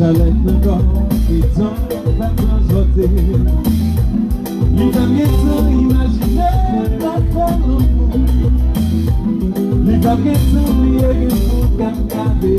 J'allais encore et tant d'apposer. Les femmes sont imaginées la femme. Les femmes sont oubliées que faut garder.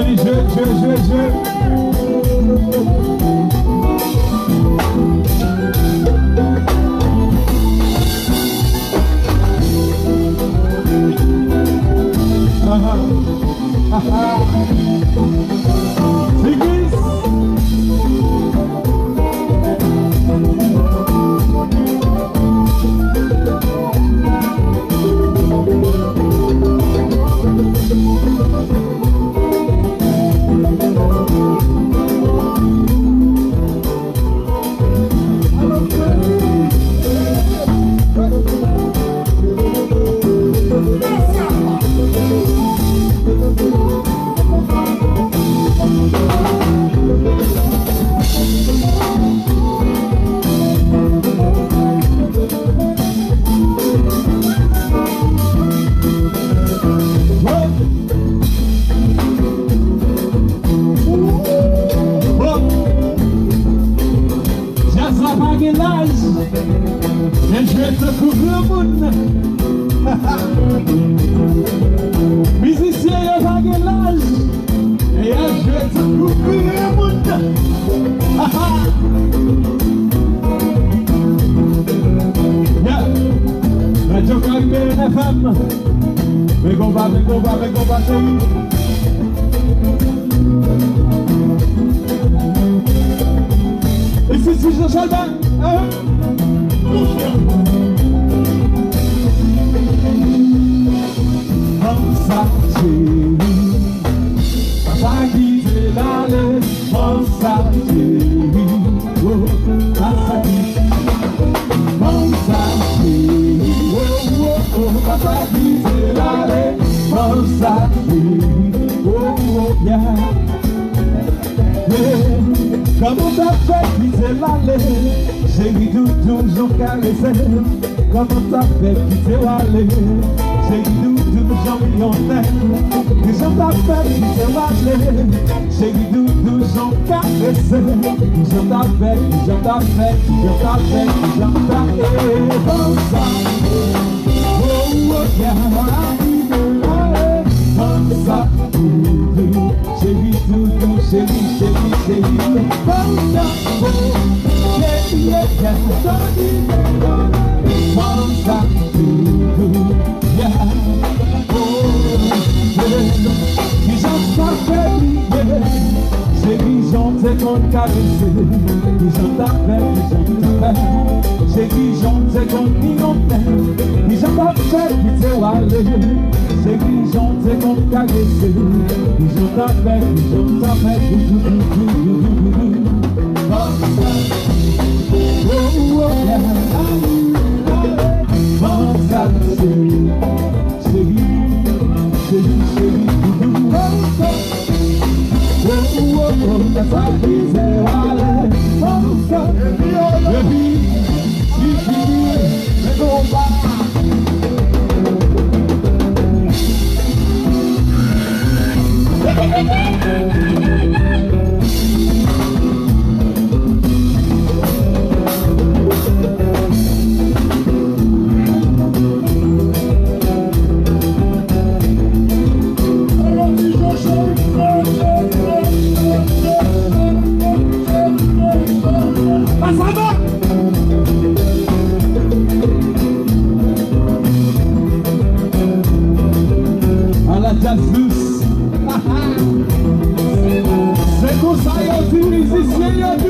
Tony, je. Comment t'as fait quitter l'allée? J'ai mis tout toujours caressé. Comment t'as fait quitter l'allée? J'ai mis tout toujours millionnaire. Ils ont pas fait quitter l'allée. J'ai mis tout toujours caressé. Ils ont pas fait, ils ont pas fait, ils ont pas fait, ils ont pas fait. Comme ça, oh yeah, comme ça, chérie, tout, chérie, chérie, chérie. Comme ça, chérie, comme ça, yeah. Ils ont pas fait briller, chérie, j'en t'ai qu'on caressé. Ils ont pas fait, chérie, j'en t'ai qu'on millionnaire. Ils ont pas fait quitter aller. C'est qu'ils ont été qu'on caressé. Ils ont ta fait, ils ont ta fait. Comme ça. Oh, yeah. Comme ça, chérie. Chérie, chérie, chérie. Comme ça. Oh, ça qui s'est allé. Comme ça. Le vie, si fini, mais non pas. C'est comme ça, il y a du musicien, il y a du...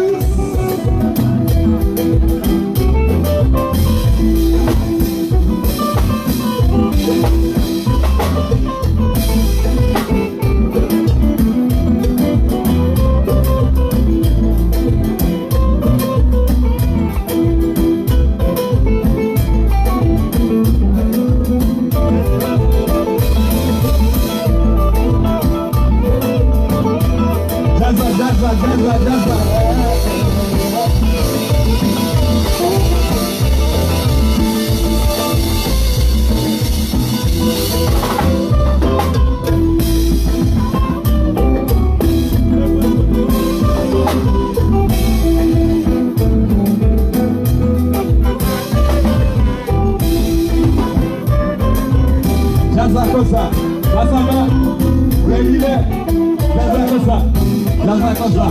Jazza cosa, Jazza va, comme ça. Lève-moi comme ça.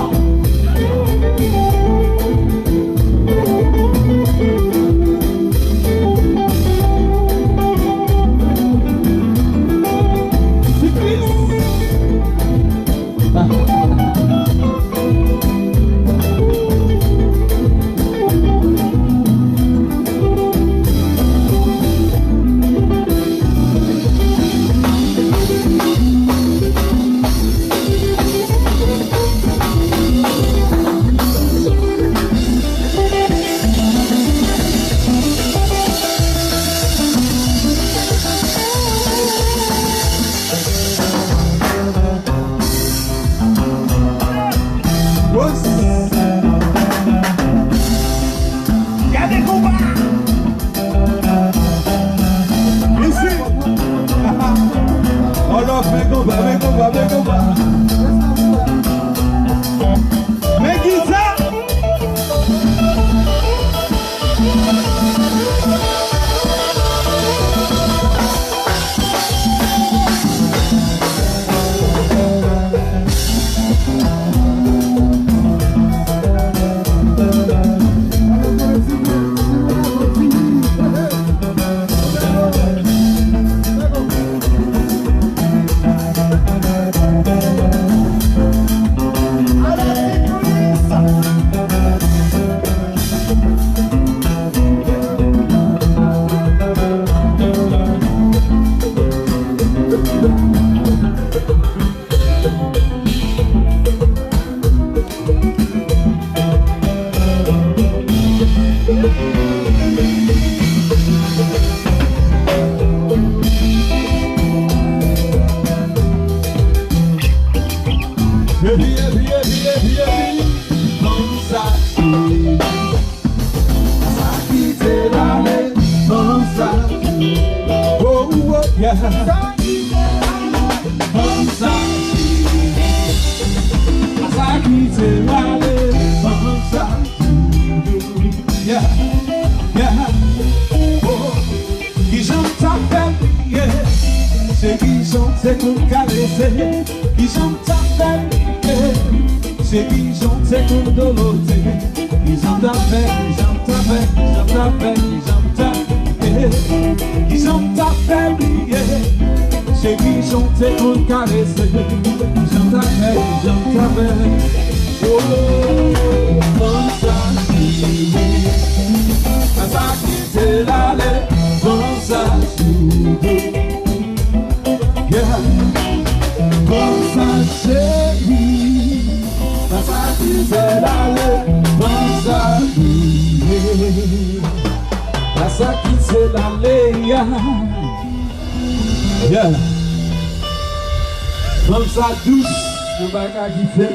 Yeah. Comme ça douce, le bagage qui fait.